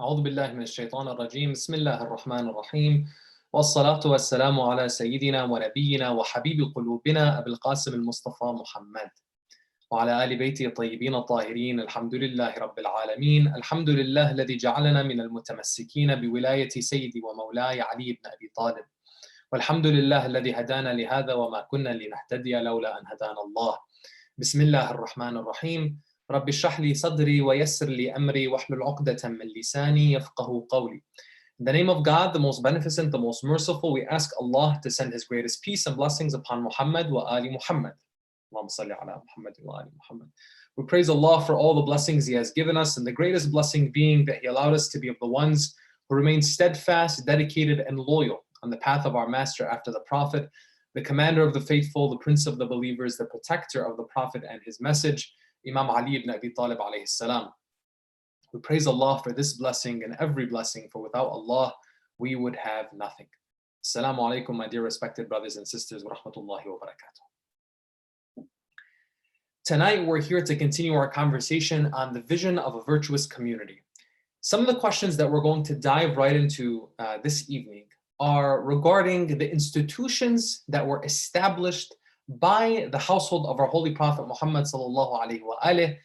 أعوذ بالله من الشيطان الرجيم بسم الله الرحمن الرحيم والصلاة والسلام على سيدنا ونبينا وحبيب قلوبنا أبي القاسم المصطفى محمد وعلى آل بيته الطيبين الطاهرين الحمد لله رب العالمين الحمد لله الذي جعلنا من المتمسكين بولاية سيدي ومولاي علي بن أبي طالب والحمد لله الذي هدانا لهذا وما كنا لنهتدي لولا أن هدانا الله بسم الله الرحمن الرحيم رب اشرح لي صدري ويسر لي أمري واحلل عقدة من لساني يفقه قولي. In the name of God, the most beneficent, the most merciful, we ask Allah to send His greatest peace and blessings upon Muhammad wa ali Muhammad. Allahumma salli ala Muhammad wa ali Muhammad. We praise Allah for all the blessings He has given us, and the greatest blessing being that He allowed us to be of the ones who remain steadfast, dedicated, and loyal on the path of our Master after the Prophet, the commander of the faithful, the prince of the believers, the protector of the Prophet and his message, Imam Ali ibn Abi Talib alayhi salam. We praise Allah for this blessing and every blessing, for without Allah, we would have nothing. Assalamu alaikum, my dear respected brothers and sisters, wa rahmatullahi wa barakatuh. Tonight, we're here to continue our conversation on the vision of a virtuous community. Some of the questions that we're going to dive right into this evening are regarding the institutions that were established by the household of our Holy Prophet Muhammad sallallahu alaihi wa alihi,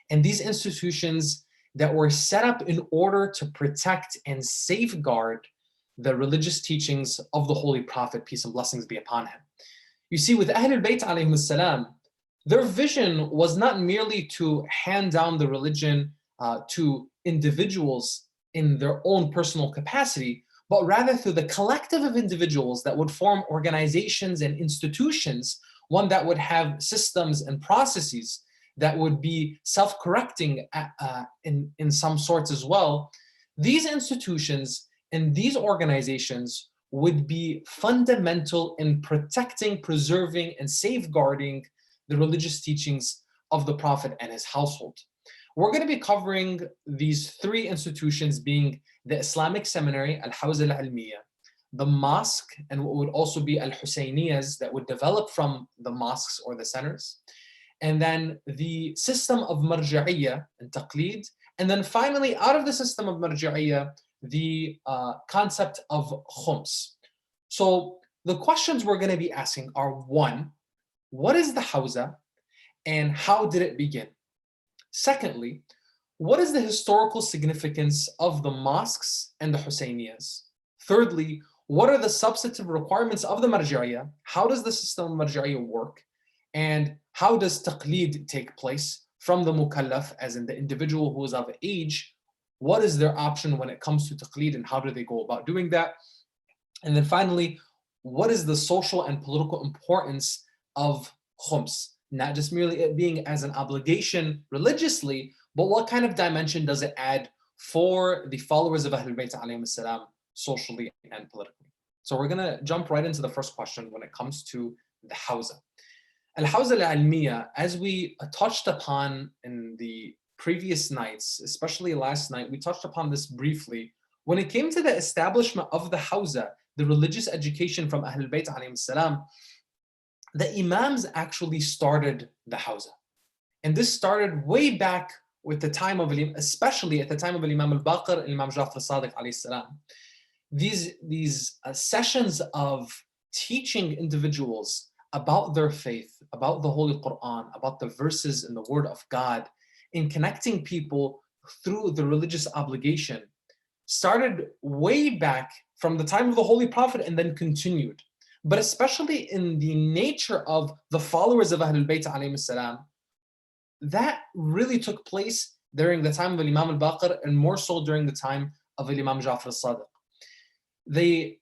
and these institutions that were set up in order to protect and safeguard the religious teachings of the Holy Prophet, peace and blessings be upon him. You see, with Ahlul Bayt alayhim salam, their vision was not merely to hand down the religion to individuals in their own personal capacity, but rather through the collective of individuals that would form organizations and institutions, one that would have systems and processes that would be self-correcting in some sorts as well. These institutions and these organizations would be fundamental in protecting, preserving, and safeguarding the religious teachings of the Prophet and his household. We're going to be covering these three institutions, being the Islamic Seminary, Al-Hawza Al-Ilmiya, the mosque, and what would also be Al-Husayniyas that would develop from the mosques or the centers, and then the system of Marja'iyya and Taqleed, and then finally, out of the system of Marja'iyya, the concept of Khums. So the questions we're going to be asking are: one, what is the Hawza and how did it begin? Secondly, what is the historical significance of the mosques and the Husayniyas? Thirdly, what are the substantive requirements of the Marja'iyya? How does the system of Marja'iyya work? And how does taqleed take place from the mukallaf, as in the individual who is of age? What is their option when it comes to taqleed, and how do they go about doing that? And then finally, what is the social and political importance of khums? Not just merely it being as an obligation religiously, but what kind of dimension does it add for the followers of Ahlul Bayt alayhim salam socially and politically? So we're going to jump right into the first question when it comes to the Hawza. Al-Hawza al-Ilmiya, as we touched upon in the previous nights, especially last night, we touched upon this briefly. When it came to the establishment of the Hawza, the religious education from Ahlul Bayt alayhim salam, the Imams actually started the Hawza. And this started way back with the time of, especially at the time of Imam al-Baqir, Imam Jafar al-Sadiq alayhi salam. These sessions of teaching individuals about their faith, about the Holy Quran, about the verses in the Word of God, in connecting people through the religious obligation, started way back from the time of the Holy Prophet and then continued. But especially in the nature of the followers of Ahlul Bayt alayhim salam, that really took place during the time of Imam al-Baqir and more so during the time of Imam Jafar al-Sadiq. The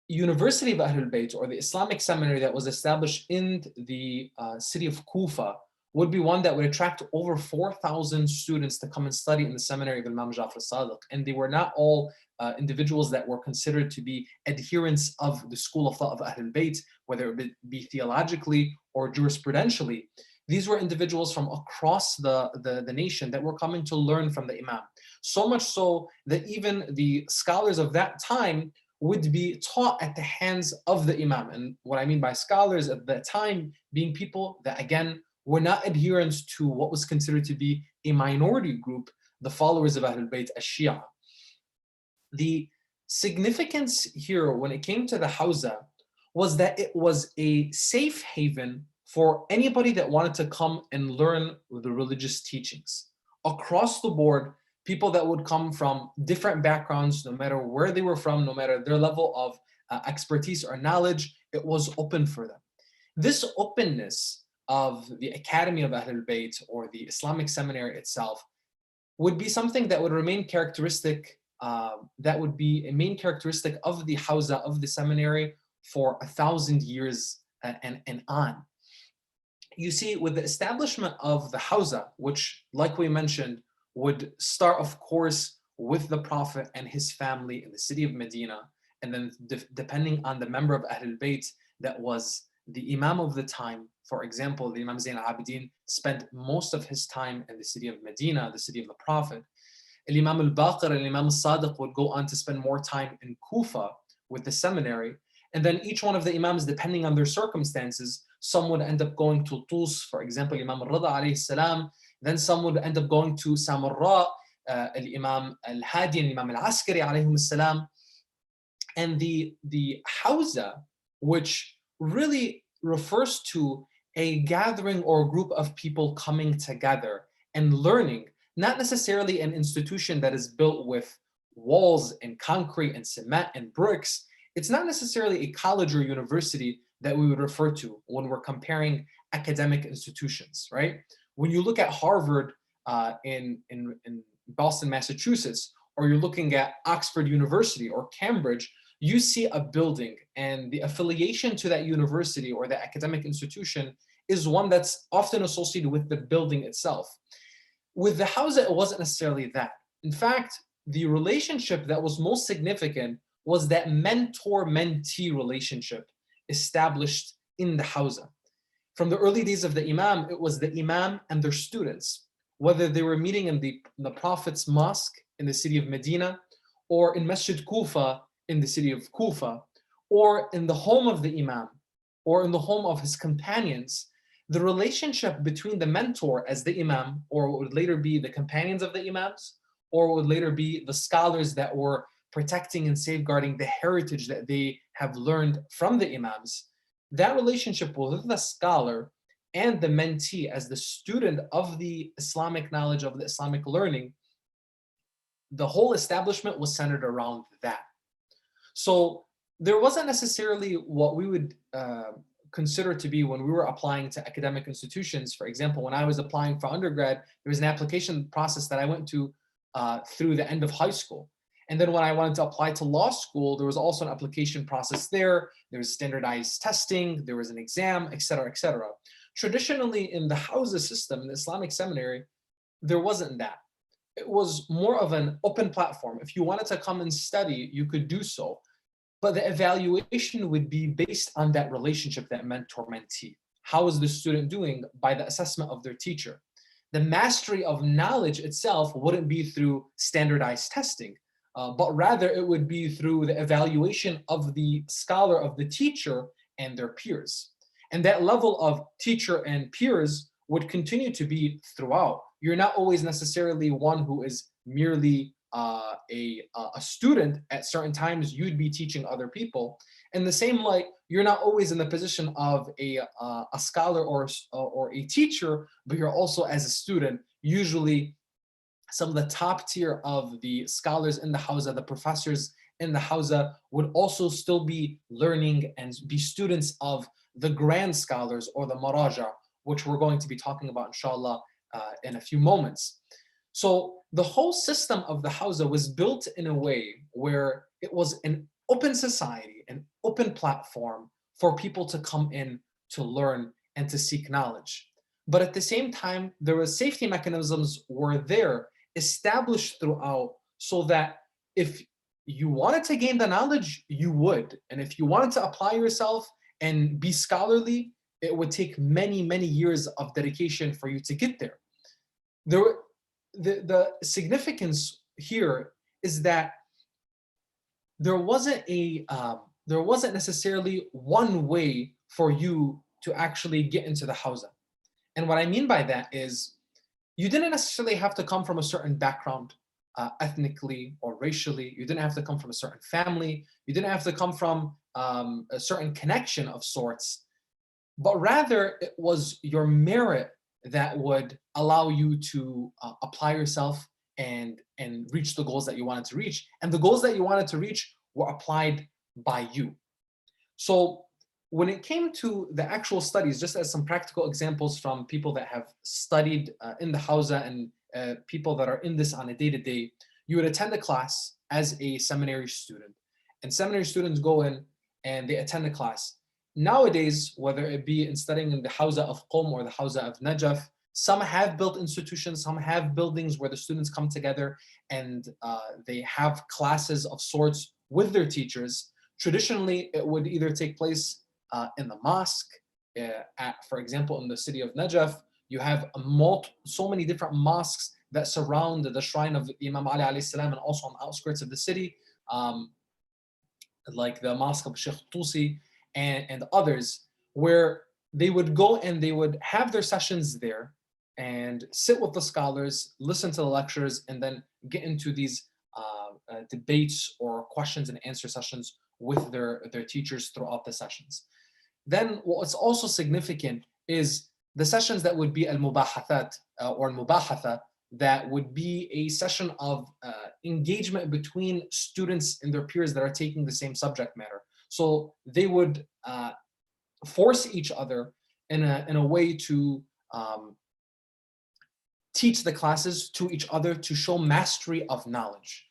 University of Ahlul Bayt, or the Islamic seminary that was established in the city of Kufa, would be one that would attract over 4,000 students to come and study in the seminary of Imam Jafar al-Sadiq. And they were not all individuals that were considered to be adherents of the school of thought of Ahlul Bayt, whether it be theologically or jurisprudentially. These were individuals from across the nation that were coming to learn from the Imam. So much so that even the scholars of that time would be taught at the hands of the Imam. And what I mean by scholars at that time being people that, again, were not adherents to what was considered to be a minority group, the followers of Ahlul Bayt as Shia. The significance here when it came to the Hawza was that it was a safe haven for anybody that wanted to come and learn the religious teachings. Across the board, people that would come from different backgrounds, no matter where they were from, no matter their level of expertise or knowledge, it was open for them. This openness of the Academy of Ahlul Bayt or the Islamic seminary itself would be something that would remain characteristic, that would be a main characteristic of the Hawza, of the seminary, for 1,000 years and on. You see, with the establishment of the Hawza, which, like we mentioned, would start, of course, with the Prophet and his family in the city of Medina, and then depending on the member of Ahlul Bayt that was the Imam of the time. For example, the Imam Zain al-Abidin spent most of his time in the city of Medina, the city of the Prophet. Imam al-Baqir and Imam al-Sadiq would go on to spend more time in Kufa with the seminary. And then each one of the Imams, depending on their circumstances, some would end up going to Tus, for example, Imam al-Rida alayhi salam. Then some would end up going to Samarra, Imam al-Hadi and Imam al-Askari alayhim salam. And the Hawza, which really refers to a gathering or a group of people coming together and learning, not necessarily an institution that is built with walls and concrete and cement and bricks. It's not necessarily a college or university that we would refer to when we're comparing academic institutions, right? When you look at Harvard in Boston, Massachusetts, or you're looking at Oxford University or Cambridge, you see a building, and the affiliation to that university or the academic institution is one that's often associated with the building itself. With the Hawza, it wasn't necessarily that. In fact, the relationship that was most significant was that mentor-mentee relationship established in the Hawza. From the early days of the Imam, it was the Imam and their students, whether they were meeting in the Prophet's mosque in the city of Medina, or in Masjid Kufa in the city of Kufa, or in the home of the Imam, or in the home of his companions. The relationship between the mentor as the Imam, or what would later be the companions of the Imams, or what would later be the scholars that were protecting and safeguarding the heritage that they have learned from the Imams, that relationship with the scholar and the mentee as the student of the Islamic knowledge, of the Islamic learning, the whole establishment was centered around that. So there wasn't necessarily what we would consider to be, when we were applying to academic institutions. For example, when I was applying for undergrad, there was an application process that I went to through the end of high school. And then when I wanted to apply to law school, there was also an application process there. There was standardized testing, there was an exam, et cetera, et cetera. Traditionally in the Hawza system, in the Islamic seminary, there wasn't that. It was more of an open platform. If you wanted to come and study, you could do so. But the evaluation would be based on that relationship, that mentor-mentee. How is the student doing by the assessment of their teacher? The mastery of knowledge itself wouldn't be through standardized testing, but rather it would be through the evaluation of the scholar, of the teacher, and their peers. And that level of teacher and peers would continue to be throughout. You're not always necessarily one who is merely a student. At certain times, you'd be teaching other people. In the same light, you're not always in the position of a scholar or a teacher, but you're also, as a student, usually some of the top tier of the scholars in the Hawza, the professors in the Hawza, would also still be learning and be students of the grand scholars or the maraja, which we're going to be talking about, inshallah, in a few moments. So the whole system of the Hawza was built in a way where it was an open society, an open platform for people to come in to learn and to seek knowledge. But at the same time, there were safety mechanisms were there, established throughout, so that if you wanted to gain the knowledge, you would. And if you wanted to apply yourself and be scholarly, it would take many, many years of dedication for you to get there. The significance here is that there wasn't necessarily one way for you to actually get into the Hawza. And what I mean by that is, you didn't necessarily have to come from a certain background. ethnically or racially. You didn't have to come from a certain family. You didn't have to come from a certain connection of sorts, but rather it was your merit that would allow you to apply yourself and reach the goals that you wanted to reach. And the goals that you wanted to reach were applied by you. So when it came to the actual studies, just as some practical examples from people that have studied in the Hawza and people that are in this on a day-to-day, you would attend a class as a seminary student. And seminary students go in and they attend the class. Nowadays, whether it be in studying in the Hawza of Qom or the Hawza of Najaf, some have built institutions, some have buildings where the students come together and they have classes of sorts with their teachers. Traditionally, it would either take place in the mosque. For example, in the city of Najaf, you have so many different mosques that surround the shrine of Imam Ali alayhi salam, and also on the outskirts of the city, like the mosque of Sheikh Tusi and others, where they would go and they would have their sessions there and sit with the scholars, listen to the lectures, and then get into these debates or questions and answer sessions with their teachers throughout the sessions. Then what's also significant is the sessions that would be al-mubahathat or al-mubahatha, that would be a session of engagement between students and their peers that are taking the same subject matter. So they would force each other in a way to teach the classes to each other to show mastery of knowledge.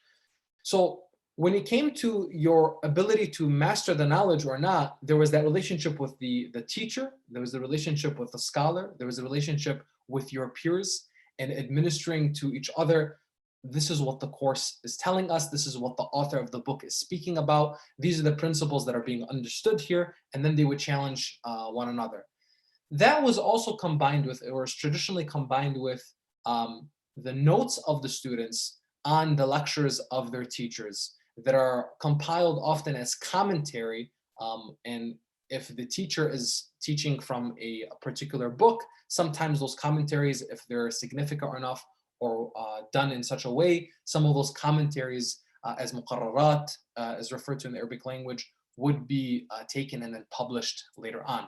So when it came to your ability to master the knowledge or not, there was that relationship with the teacher, there was the relationship with the scholar, there was a relationship with your peers, and administering to each other. This is what the course is telling us. This is what the author of the book is speaking about. These are the principles that are being understood here. And then they would challenge one another. That was also combined with, or is traditionally combined with, the notes of the students on the lectures of their teachers that are compiled often as commentary. And if the teacher is teaching from a particular book, sometimes those commentaries, if they're significant enough or done in such a way, some of those commentaries as muqarrarat, is referred to in the Arabic language, would be taken and then published later on.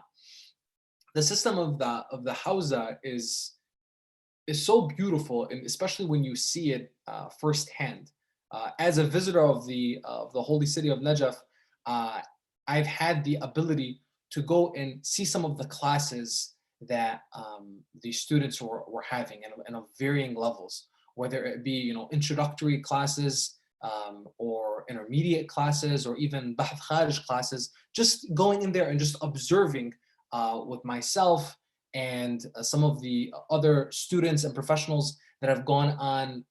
The system of the Hawza is so beautiful, and especially when you see it firsthand. As a visitor of the holy city of Najaf, I've had the ability to go and see some of the classes that the students were having and of varying levels, whether it be introductory classes or intermediate classes or even bahth kharij classes. Just going in there and just observing with myself and some of the other students and professionals that have gone on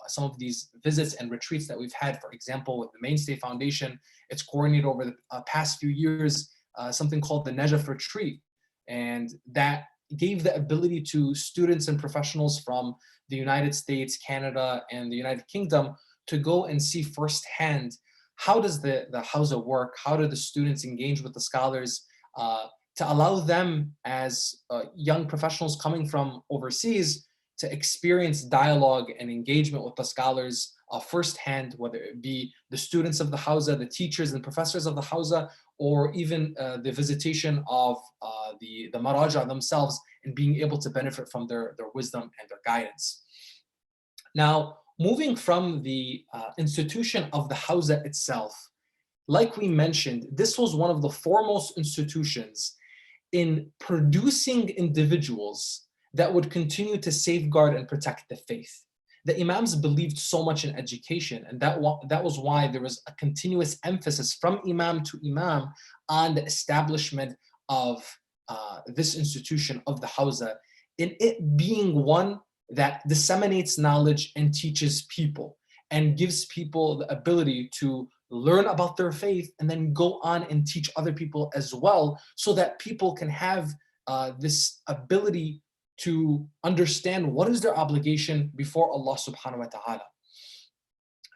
some of these visits and retreats that we've had. For example, with the Mainstay Foundation, it's coordinated over the past few years something called the Najaf Retreat, and that gave the ability to students and professionals from the United States, Canada, and the United Kingdom to go and see firsthand how does the Hawza work, how do the students engage with the scholars, to allow them as young professionals coming from overseas to experience dialogue and engagement with the scholars firsthand, whether it be the students of the Hawza, the teachers and professors of the Hawza, or even the visitation of the Maraja themselves, and being able to benefit from their wisdom and their guidance. Now, moving from the institution of the Hawza itself, like we mentioned, this was one of the foremost institutions in producing individuals that would continue to safeguard and protect the faith. The Imams believed so much in education, and that was why there was a continuous emphasis from Imam to Imam on the establishment of this institution of the Hawza, in it being one that disseminates knowledge and teaches people and gives people the ability to learn about their faith and then go on and teach other people as well, so that people can have this ability to understand what is their obligation before Allah subhanahu wa ta'ala.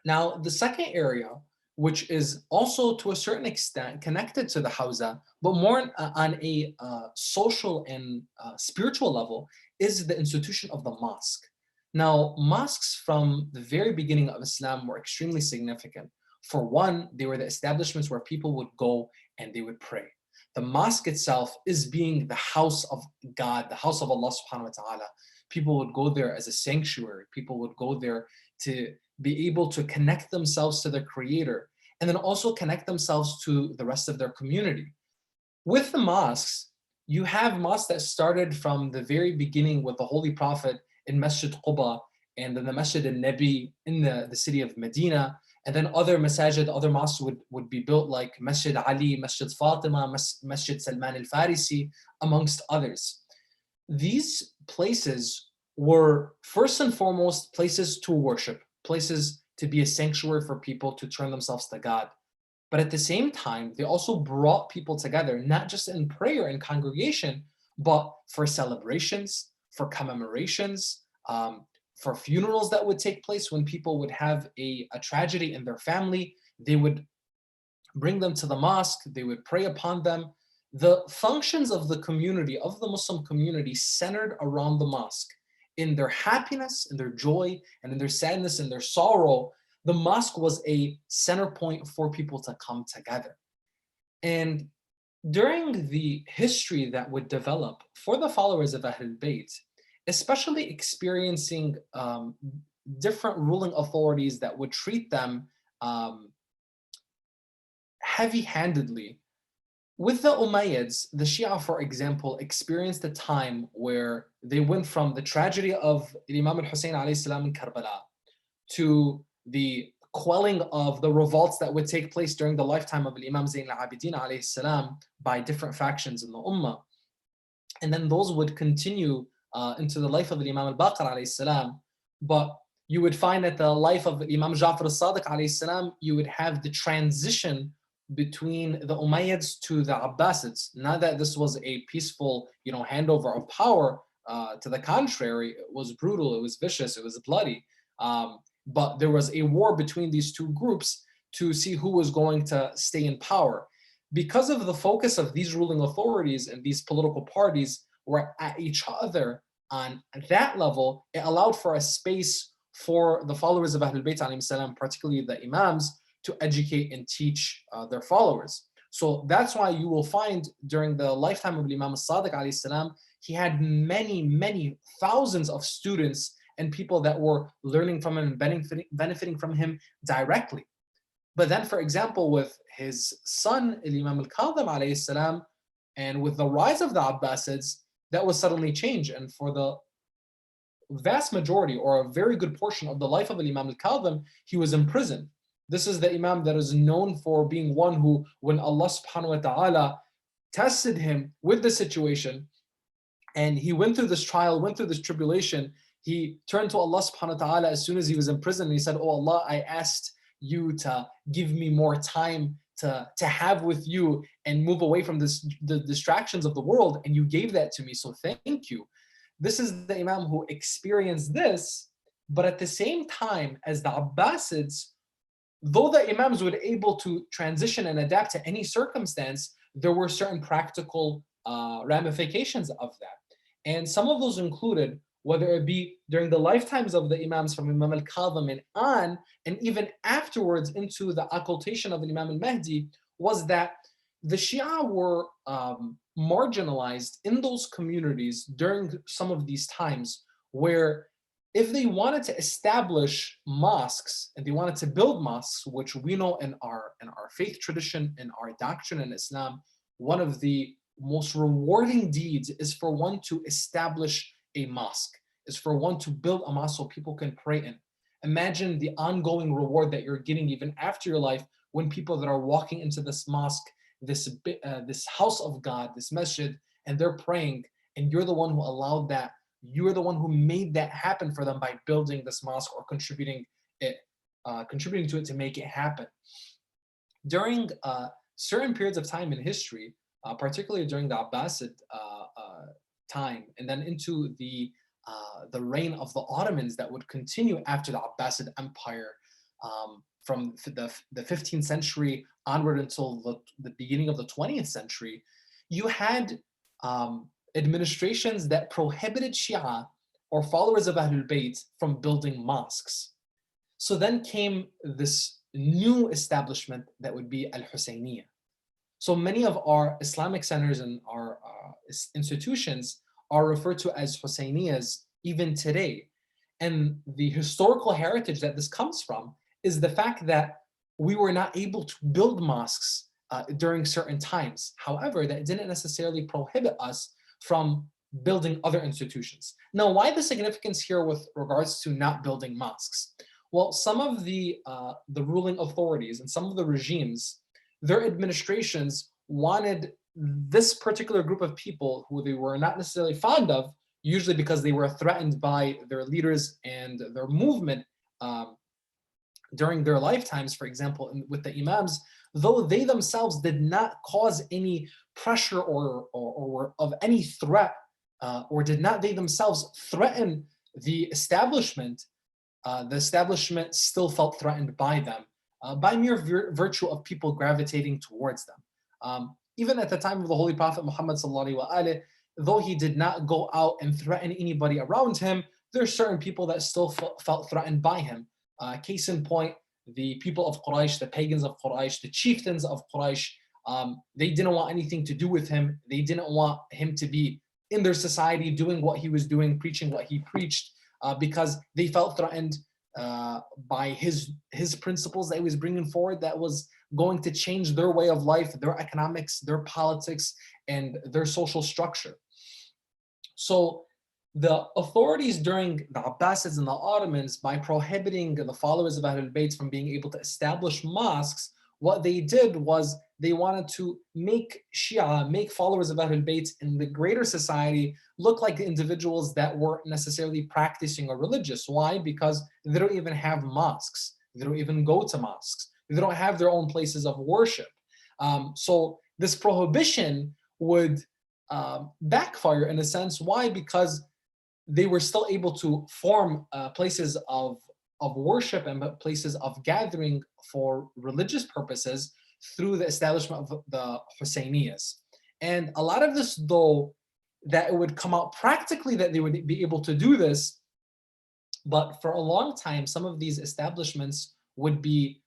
Now, the second area, which is also to a certain extent connected to the Hawza, but more on a social and spiritual level, is the institution of the mosque. Now, mosques from the very beginning of Islam were extremely significant. For one, they were the establishments where people would go and they would pray. The mosque itself is being the house of God, the house of Allah subhanahu wa ta'ala. People would go there as a sanctuary. People would go there to be able to connect themselves to their creator and then also connect themselves to the rest of their community. With the mosques, you have mosques that started from the very beginning with the Holy Prophet in Masjid Quba and then the Masjid al-Nabi in the city of Medina. And then other masajid, other mosques would be built like Masjid Ali, Masjid Fatima, Masjid Salman al-Farisi, amongst others. These places were first and foremost places to worship, places to be a sanctuary for people to turn themselves to God. But at the same time, they also brought people together, not just in prayer and congregation, but for celebrations, for commemorations, for funerals that would take place when people would have a tragedy in their family. They would bring them to the mosque, they would pray upon them. The functions of the community, of the Muslim community, centered around the mosque. In their happiness, in their joy, and in their sadness, and their sorrow, the mosque was a center point for people to come together. And during the history that would develop for the followers of Ahlul Bayt, especially experiencing different ruling authorities that would treat them heavy-handedly. With the Umayyads, the Shia, for example, experienced a time where they went from the tragedy of Imam al-Hussein alayhi salam in Karbala to the quelling of the revolts that would take place during the lifetime of Imam Zayn al-Abidin alayhi salam by different factions in the Ummah. And then those would continue into the life of Imam al-Baqir alayhi salam. But you would find that the life of Imam Ja'far al-Sadiq alayhi salam, you would have the transition between the Umayyads to the Abbasids. Not that this was a peaceful, handover of power. To the contrary, it was brutal, it was vicious, it was bloody. But there was a war between these two groups to see who was going to stay in power. Because of the focus of these ruling authorities and these political parties were at each other on that level, it allowed for a space for the followers of Ahlul Bayt alayhim salam, particularly the Imams, to educate and teach their followers. So that's why you will find during the lifetime of Imam al-Sadiq alayhi salam, he had many, many thousands of students and people that were learning from him and benefiting from him directly. But then, for example, with his son, Imam al-Kadhim alayhi salam, and with the rise of the Abbasids, that was suddenly changed. And for the vast majority or a very good portion of the life of Imam al-Kadhim, he was imprisoned. This is the Imam that is known for being one who, when Allah subhanahu wa ta'ala tested him with the situation, and he went through this trial, went through this tribulation, he turned to Allah subhanahu wa ta'ala as soon as he was in prison, and he said, "Oh Allah, I asked you to give me more time to have with you and move away from the distractions of the world, and you gave that to me, so thank you." This is the Imam who experienced this, but at the same time as the Abbasids, though the Imams were able to transition and adapt to any circumstance, there were certain practical ramifications of that. And some of those included, whether it be during the lifetimes of the Imams from Imam al-Kadhim and on, and even afterwards into the occultation of Imam al-Mehdi, was that the Shia were marginalized in those communities during some of these times where if they wanted to establish mosques and they wanted to build mosques, which we know in our faith tradition, in our doctrine in Islam, one of the most rewarding deeds is for one to establish a mosque, is for one to build a mosque so people can pray in. Imagine the ongoing reward that you're getting even after your life when people that are walking into this mosque, this house of God, this masjid, and they're praying, and you're the one who allowed that. You're the one who made that happen for them by building this mosque or contributing to it to make it happen. During certain periods of time in history, particularly during the Abbasid time, and then into the reign of the Ottomans that would continue after the Abbasid Empire, from the 15th century onward until the beginning of the 20th century, you had administrations that prohibited Shia or followers of Ahlul Bayt from building mosques. So then came this new establishment that would be Al-Husayniyah. So many of our Islamic centers and our institutions are referred to as Husayniyas even today. And the historical heritage that this comes from is the fact that we were not able to build mosques during certain times. However, that didn't necessarily prohibit us from building other institutions. Now, why the significance here with regards to not building mosques? Well, some of the ruling authorities and some of the regimes, their administrations wanted this particular group of people who they were not necessarily fond of, usually because they were threatened by their leaders and their movement during their lifetimes, for example, with the imams, though they themselves did not cause any pressure or of any threat, or did not they themselves threaten the establishment still felt threatened by them by mere virtue of people gravitating towards them. Even at the time of the Holy Prophet Muhammad sallallahu alaihi wasallam, though he did not go out and threaten anybody around him, there are certain people that still felt threatened by him. Case in point, the people of Quraysh, the pagans of Quraysh, the chieftains of Quraysh, they didn't want anything to do with him. They didn't want him to be in their society doing what he was doing, preaching what he preached, because they felt threatened by his principles that he was bringing forward that was going to change their way of life, their economics, their politics, and their social structure. So the authorities during the Abbasids and the Ottomans, by prohibiting the followers of Ahlul Bayt from being able to establish mosques, what they did was they wanted to make Shia, make followers of Ahlul Bayt in the greater society look like individuals that weren't necessarily practicing or religious. Why? Because they don't even have mosques. They don't even go to mosques. They don't have their own places of worship. So this prohibition would backfire in a sense. Why? Because they were still able to form places of worship and places of gathering for religious purposes through the establishment of the Husayniyas. And a lot of this, though, that it would come out practically that they would be able to do this, but for a long time, some of these establishments would be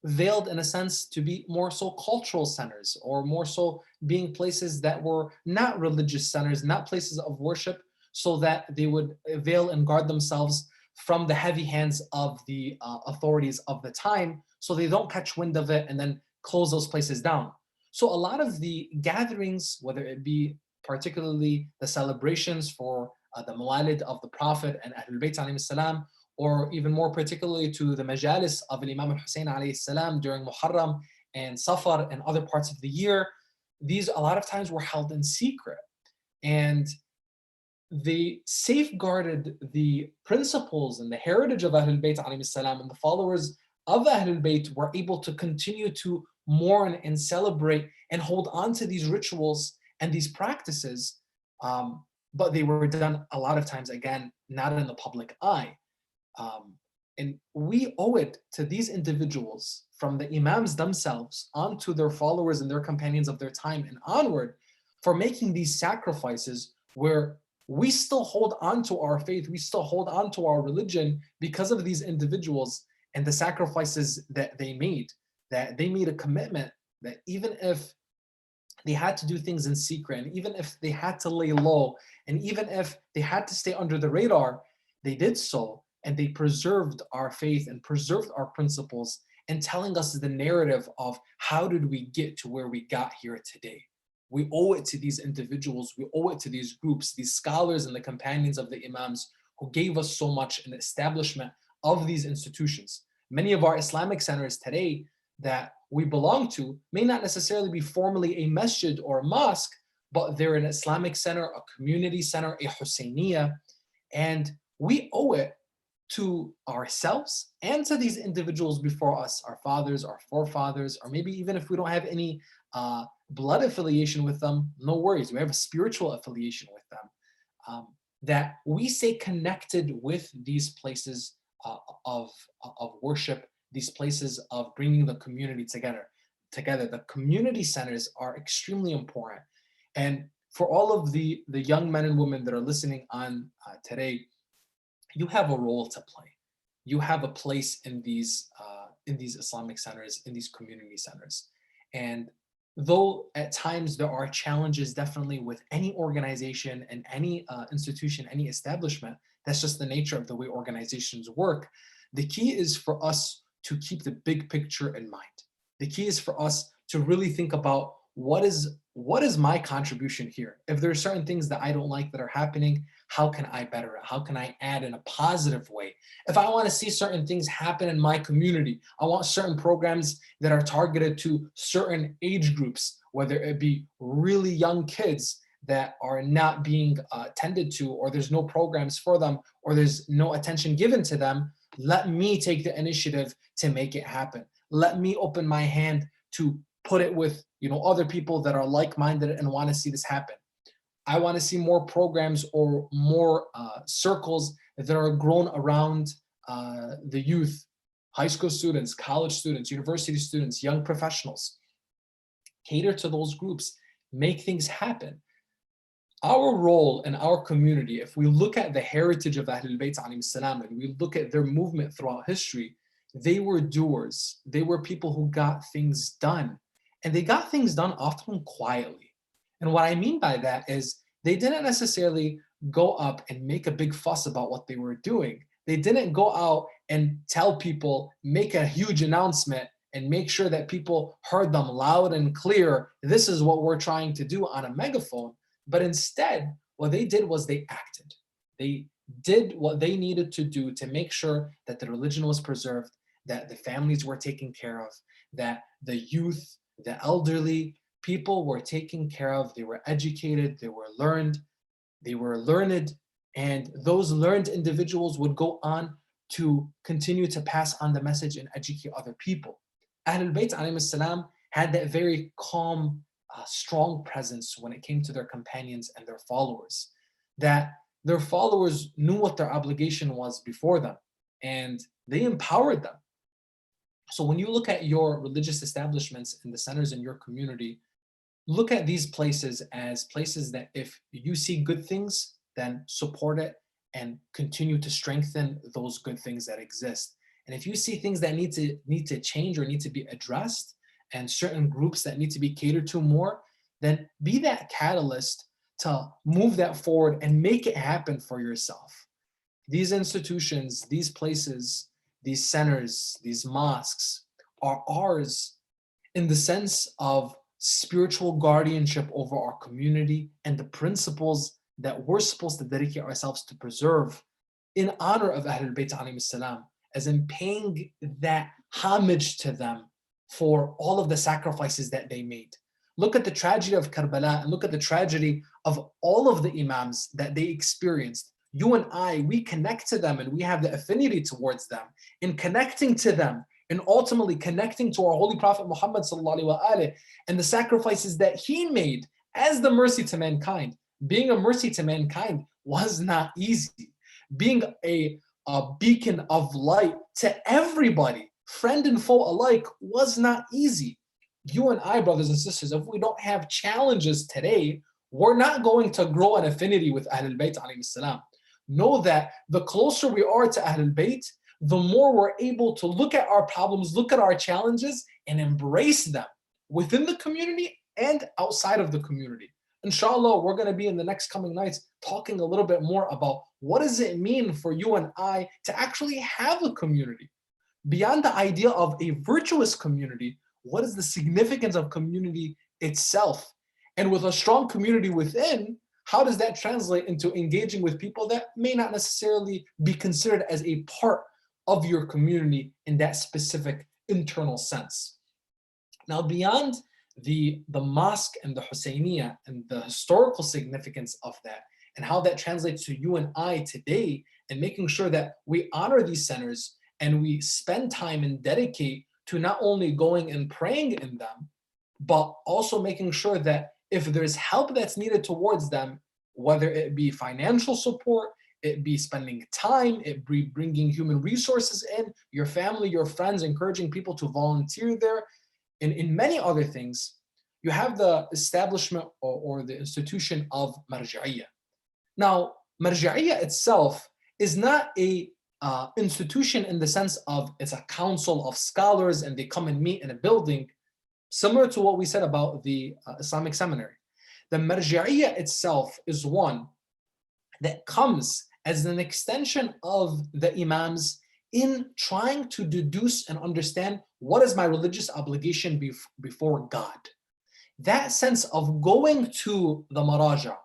veiled in a sense to be more so cultural centers, or more so being places that were not religious centers, not places of worship, so that they would veil and guard themselves from the heavy hands of the authorities of the time, so they don't catch wind of it and then close those places down. So a lot of the gatherings, whether it be particularly the celebrations for the Mawalid of the Prophet and Ahlul Bayt alayhi salam, or even more particularly to the majalis of Imam al-Hussein alayhi salam during Muharram and Safar and other parts of the year, these a lot of times were held in secret. And they safeguarded the principles and the heritage of Ahlul Bayt alayhi salam, and the followers of Ahlul Bayt were able to continue to mourn and celebrate and hold on to these rituals and these practices, but they were done a lot of times, again, not in the public eye. And we owe it to these individuals, from the imams themselves onto their followers and their companions of their time and onward, for making these sacrifices where we still hold on to our faith, we still hold on to our religion because of these individuals and the sacrifices that they made a commitment that even if they had to do things in secret, and even if they had to lay low, and even if they had to stay under the radar, they did so, and they preserved our faith and preserved our principles, and telling us the narrative of how did we get to where we got here today. We owe it to these individuals, we owe it to these groups, these scholars and the companions of the imams who gave us so much in the establishment of these institutions. Many of our Islamic centers today that we belong to may not necessarily be formally a masjid or a mosque, but they're an Islamic center, a community center, a Husayniyah, and we owe it to ourselves and to these individuals before us, our fathers, our forefathers, or maybe even if we don't have any blood affiliation with them, no worries, we have a spiritual affiliation with them, that we stay connected with these places of worship, these places of bringing the community together. The community centers are extremely important. And for all of the young men and women that are listening on today, you have a role to play. You have a place in these Islamic centers, in these community centers. And though at times there are challenges definitely with any organization and any institution, any establishment, that's just the nature of the way organizations work. The key is for us to keep the big picture in mind. The key is for us to really think about what is my contribution here? If there are certain things that I don't like that are happening, how can I better it? How can I add in a positive way? If I want to see certain things happen in my community, I want certain programs that are targeted to certain age groups, whether it be really young kids that are not being tended to, or there's no programs for them, or there's no attention given to them. Let me take the initiative to make it happen. Let me open my hand to put it with other people that are like-minded and want to see this happen. I want to see more programs or more circles that are grown around the youth, high school students, college students, university students, young professionals. Cater to those groups, make things happen. Our role in our community, if we look at the heritage of Ahlul Bayt alayhim salam, and we look at their movement throughout history, they were doers. They were people who got things done. And they got things done often quietly. And what I mean by that is they didn't necessarily go up and make a big fuss about what they were doing. They didn't go out and tell people, make a huge announcement and make sure that people heard them loud and clear. This is what we're trying to do on a megaphone. But instead, what they did was they acted. They did what they needed to do to make sure that the religion was preserved, that the families were taken care of, that the youth, the elderly people were taken care of. They were educated, they were learned, and those learned individuals would go on to continue to pass on the message and educate other people. Ahlul Bayt alayhim salam had that very calm, strong presence when it came to their companions and their followers, that their followers knew what their obligation was before them, and they empowered them. So when you look at your religious establishments and the centers in your community, look at these places as places that if you see good things, then support it and continue to strengthen those good things that exist. And if you see things that need to change or need to be addressed, and certain groups that need to be catered to more, then be that catalyst to move that forward and make it happen for yourself. These institutions, these places, these centers, these mosques are ours in the sense of spiritual guardianship over our community and the principles that we're supposed to dedicate ourselves to preserve in honor of Ahlul Bayt alayhim salam, as in paying that homage to them for all of the sacrifices that they made. Look at the tragedy of Karbala and look at the tragedy of all of the imams that they experienced. You and I, we connect to them and we have the affinity towards them. In connecting to them and ultimately connecting to our Holy Prophet Muhammad and the sacrifices that he made as the mercy to mankind. Being a mercy to mankind was not easy. Being a beacon of light to everybody, friend and foe alike, was not easy. You and I, brothers and sisters, if we don't have challenges today, we're not going to grow an affinity with Ahlul Bayt alayhim salam. Know that the closer we are to Ahlul Bayt, the more we're able to look at our problems, look at our challenges, and embrace them within the community and outside of the community. Inshallah, we're going to be in the next coming nights talking a little bit more about what does it mean for you and I to actually have a community. Beyond the idea of a virtuous community, what is the significance of community itself? And with a strong community within, how does that translate into engaging with people that may not necessarily be considered as a part of your community in that specific internal sense? Now, beyond the mosque and the Husayniyah and the historical significance of that and how that translates to you and I today, and making sure that we honor these centers and we spend time and dedicate to not only going and praying in them, but also making sure that if there's help that's needed towards them, whether it be financial support, it be spending time, it be bringing human resources in, your family, your friends, encouraging people to volunteer there, and in many other things, you have the establishment or the institution of marja'iyya. Now, marja'iyya itself is not a institution in the sense of it's a council of scholars and they come and meet in a building, similar to what we said about the Islamic seminary. The marja'iyya itself is one that comes as an extension of the imams in trying to deduce and understand what is my religious obligation before God. That sense of going to the maraja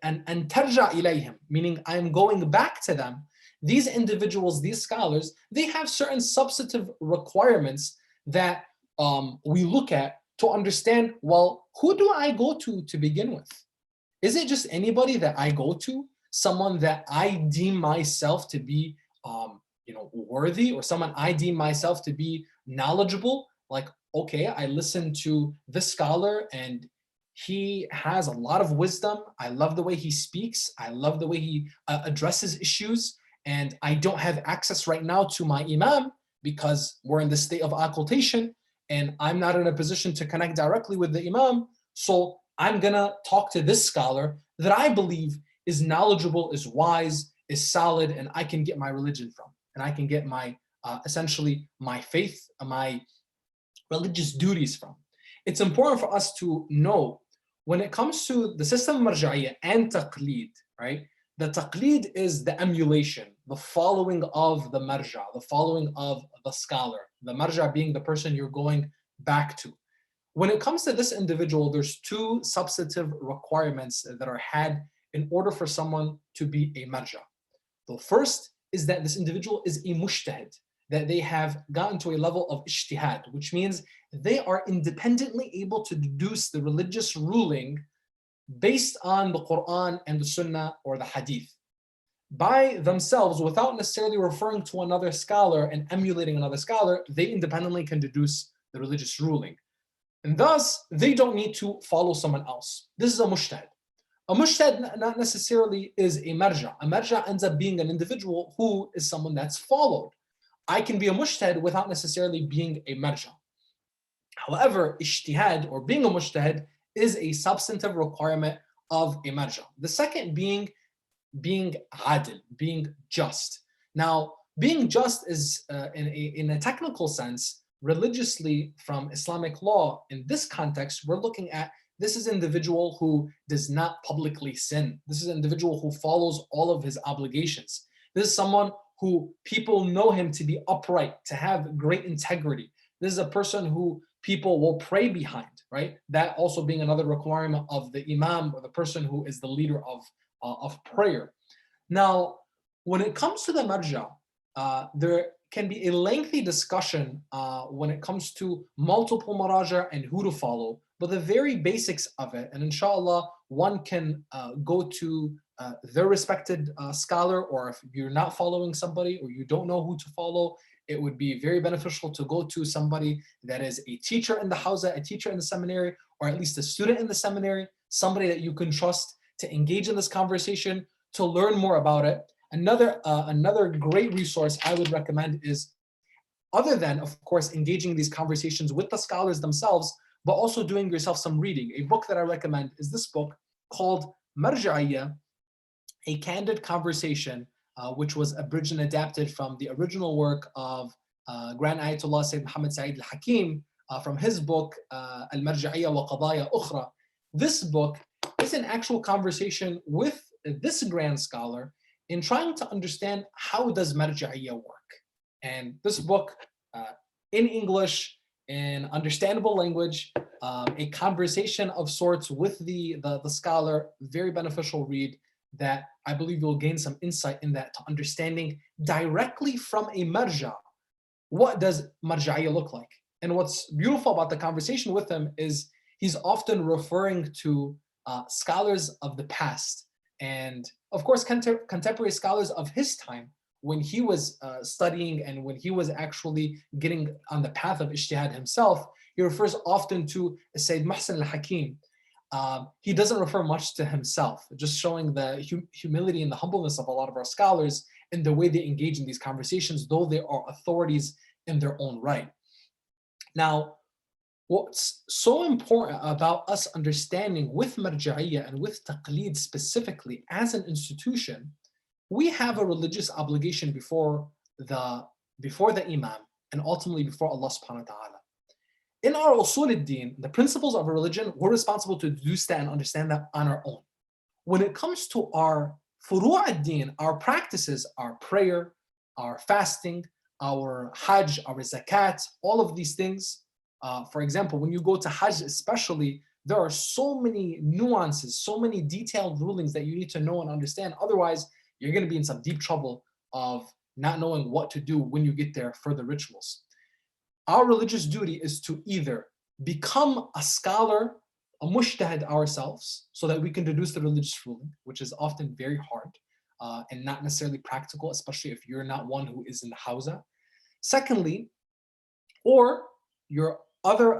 and tarja ilayhim, meaning I'm going back to them. These individuals, these scholars, they have certain substantive requirements that we look at to understand, well, who do I go to begin with? Is it just anybody that I go to? Someone that I deem myself to be worthy, or someone I deem myself to be knowledgeable? Like, okay, I listen to this scholar and he has a lot of wisdom. I love the way he speaks. I love the way he addresses issues. And I don't have access right now to my imam because we're in the state of occultation and I'm not in a position to connect directly with the imam. So I'm gonna talk to this scholar that I believe is knowledgeable, is wise, is solid, and I can get my religion from. And I can get my, essentially, my faith, my religious duties from. It's important for us to know when it comes to the system of marja'iyya and taqleed, right? The taqleed is the emulation, the following of the marja, the following of the scholar, the marja being the person you're going back to. When it comes to this individual, there's two substantive requirements that are had in order for someone to be a marja. The first is that this individual is a mujtahid, that they have gotten to a level of ijtihad, which means they are independently able to deduce the religious ruling based on the Quran and the Sunnah or the Hadith by themselves, without necessarily referring to another scholar and emulating another scholar. They independently can deduce the religious ruling, and thus they don't need to follow someone else. This is a mujtahid. A mujtahid not necessarily is a marja. A marja ends up being an individual who is someone that's followed. I can be a mujtahid without necessarily being a marja. However, ijtihad, or being a mujtahid, is a substantive requirement of a marja. The second being adil, being just. Now, being just is, in a technical sense, religiously from Islamic law, in this context, we're looking at this is an individual who does not publicly sin. This is an individual who follows all of his obligations. This is someone who people know him to be upright, to have great integrity. This is a person who people will pray behind, right? That also being another requirement of the imam, or the person who is the leader of prayer. Now, when it comes to the marja, there can be a lengthy discussion when it comes to multiple maraja and who to follow, but the very basics of it, and inshallah, one can go to their respected scholar, or if you're not following somebody or you don't know who to follow, it would be very beneficial to go to somebody that is a teacher in the hawza, a teacher in the seminary, or at least a student in the seminary, somebody that you can trust to engage in this conversation, to learn more about it. Another great resource I would recommend is, other than, of course, engaging these conversations with the scholars themselves, but also doing yourself some reading. A book that I recommend is this book called Marja'iyya, A Candid Conversation, which was abridged and adapted from the original work of Grand Ayatollah Sayyid Muhammad Sa'id al-Hakim from his book, Al-Marja'iyya wa Qadaya Ukhra. This book is an actual conversation with this grand scholar in trying to understand how does Marja'iyya work. And this book, in English, in understandable language, a conversation of sorts with the scholar, very beneficial read that I believe you'll gain some insight in that, to understanding directly from a marja, what does marja'iyya look like? And what's beautiful about the conversation with him is he's often referring to scholars of the past, and of course contemporary scholars of his time, when he was studying and when he was actually getting on the path of ijtihad himself. He refers often to Sayyid Muhsin al-Hakim. He doesn't refer much to himself, just showing the humility and the humbleness of a lot of our scholars in the way they engage in these conversations, though they are authorities in their own right. Now, What's so important about us understanding with marja'iyya and with taqleed specifically as an institution, we have a religious obligation before the imam and ultimately before Allah subhanahu wa ta'ala. In our usul al-din, the principles of a religion, we're responsible to deduce that and understand that on our own. When it comes to our furu' al-din, our practices, our prayer, our fasting, our hajj, our zakat, all of these things, for example, when you go to hajj especially, there are so many nuances, so many detailed rulings that you need to know and understand. Otherwise, you're going to be in some deep trouble of not knowing what to do when you get there for the rituals. Our religious duty is to either become a scholar, a mujtahid ourselves, so that we can deduce the religious ruling, which is often very hard and not necessarily practical, especially if you're not one who is in the hawza. Secondly, or your other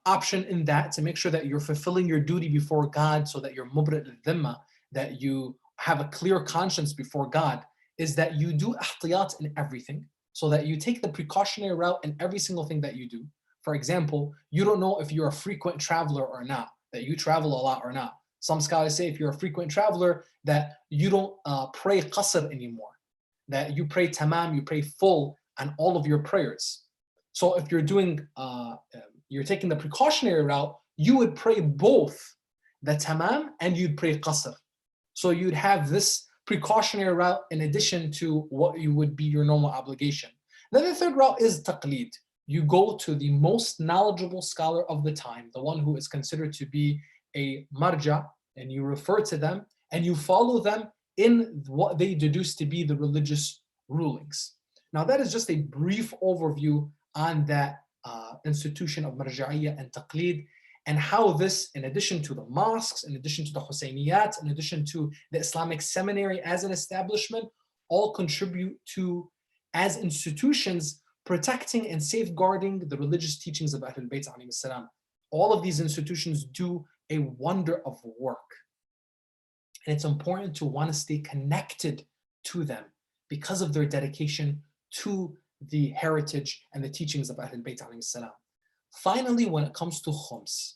option in that, to make sure that you're fulfilling your duty before God so that you're mubra' al-dhimma, that you have a clear conscience before God, is that you do ihtiyat in everything, so that you take the precautionary route in every single thing that you do. For example, you don't know if you're a frequent traveler or not, that you travel a lot or not. Some scholars say if you're a frequent traveler, that you don't pray qasr anymore, that you pray tamam, you pray full on all of your prayers. So if you're taking the precautionary route, you would pray both the tamam and you'd pray qasr. So you'd have this precautionary route in addition to what you would be your normal obligation. Then the third route is taqleed. You go to the most knowledgeable scholar of the time, the one who is considered to be a marja, and you refer to them and you follow them in what they deduce to be the religious rulings. Now that is just a brief overview on that institution of marja'iyya and taqleed, and how this, in addition to the mosques, in addition to the Husayniyat, in addition to the Islamic seminary as an establishment, all contribute to, as institutions, protecting and safeguarding the religious teachings of Ahlul Bayt alayhi salam. All of these institutions do a wonder of work. And it's important to want to stay connected to them because of their dedication to the heritage and the teachings of Ahlul Bayt alayhi salam. Finally, when it comes to khums,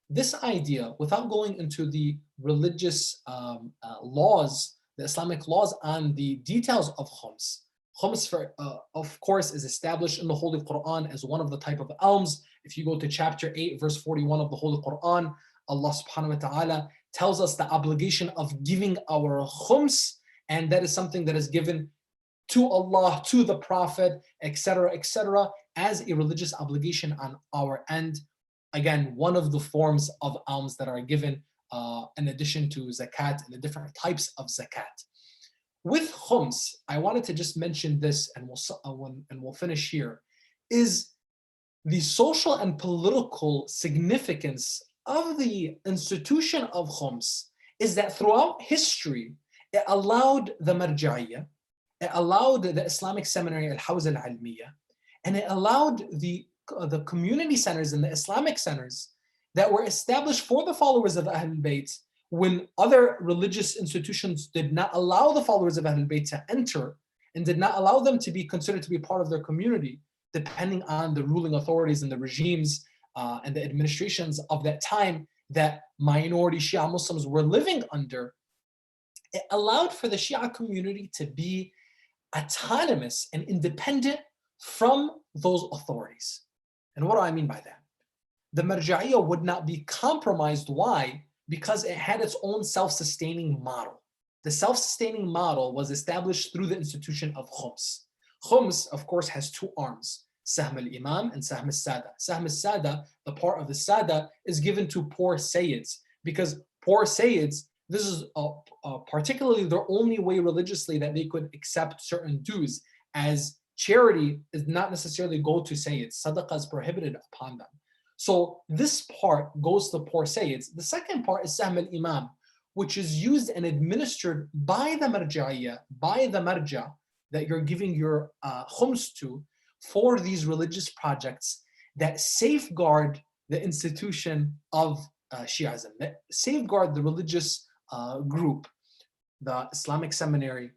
this idea, without going into the religious laws, the Islamic laws on the details of khums, khums, of course, is established in the Holy Quran as one of the type of alms. If you go to chapter 8, verse 41 of the Holy Quran, Allah subhanahu wa ta'ala tells us the obligation of giving our khums, and that is something that is given to Allah, to the Prophet, etc., as a religious obligation on our end. Again, one of the forms of alms that are given in addition to zakat and the different types of zakat. With khums, I wanted to just mention this, and we'll finish here, is the social and political significance of the institution of khums is that throughout history, it allowed the marja'iyya, it allowed the Islamic seminary, al-Hawza al-Almiyya, and it allowed the community centers and the Islamic centers that were established for the followers of Ahlul Bayt when other religious institutions did not allow the followers of Ahlul Bayt to enter and did not allow them to be considered to be part of their community, depending on the ruling authorities and the regimes and the administrations of that time that minority Shia Muslims were living under. It allowed for the Shia community to be autonomous and independent from those authorities. And what do I mean by that? The marja'iyya would not be compromised. Why? Because it had its own self-sustaining model. The self-sustaining model was established through the institution of khums. Khums, of course, has two arms, Sahm al-Imam and Sahm al-Sada. Sahm al-Sada, the part of the Sada, is given to poor Sayyids, because poor Sayyids, this is particularly the only way religiously that they could accept certain dues, as charity is not necessarily go to Sayyids. Sadaqah is prohibited upon them. So this part goes to poor Sayyids. The second part is Sahm al-Imam, which is used and administered by the marja'iyya, by the marja that you're giving your khums to, for these religious projects that safeguard the institution of Shi'ism, that safeguard the religious group, the Islamic seminary,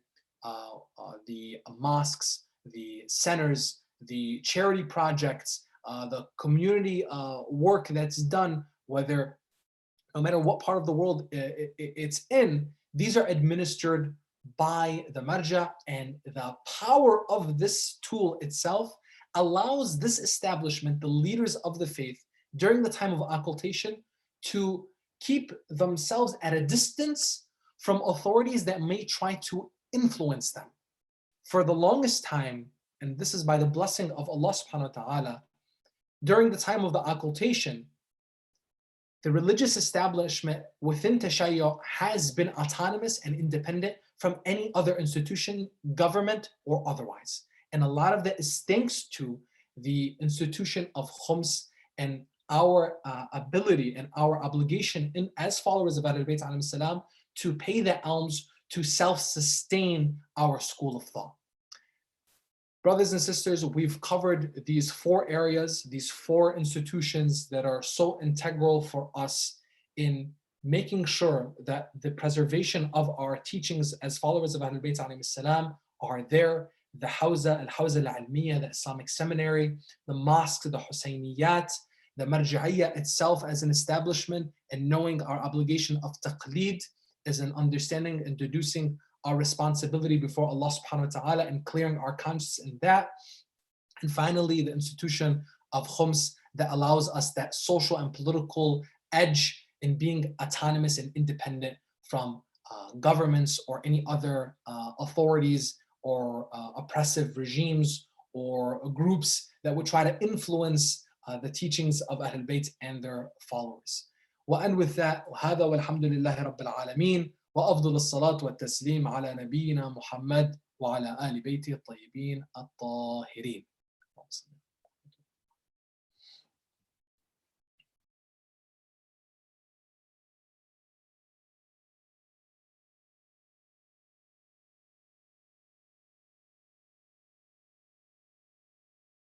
the mosques, the centers, the charity projects, the community work that's done, whether no matter what part of the world it's in, these are administered by the marja, and the power of this tool itself allows this establishment, the leaders of the faith, during the time of occultation, to keep themselves at a distance from authorities that may try to influence them. For the longest time, and this is by the blessing of Allah subhanahu wa ta'ala, during the time of the occultation, the religious establishment within Tashayyu has been autonomous and independent from any other institution, government or otherwise. And a lot of that is thanks to the institution of khums and our ability and our obligation as followers of Ahlul Bayt alayhim salam to pay the alms to self-sustain our school of thought. Brothers and sisters, we've covered these 4 areas, these 4 institutions that are so integral for us in making sure that the preservation of our teachings as followers of Ahlul Bayt alayhim salam are there. The Hawza, Al-Hawza Al-Almiyya, the Islamic Seminary, the mosques, the Husayniyat, the Marja'iyya itself as an establishment, and knowing our obligation of taqleed as an understanding and deducing our responsibility before Allah subhanahu wa ta'ala and clearing our conscience in that. And finally, the institution of khums that allows us that social and political edge in being autonomous and independent from governments or any other authorities or oppressive regimes or groups that would try to influence the teachings of Ahlul Bayt and their followers. وأن with that, وهذا والحمد لله رب العالمين وأفضل الصلاة والتسليم على نبينا محمد وعلى آل بيته الطيبين الطاهرين.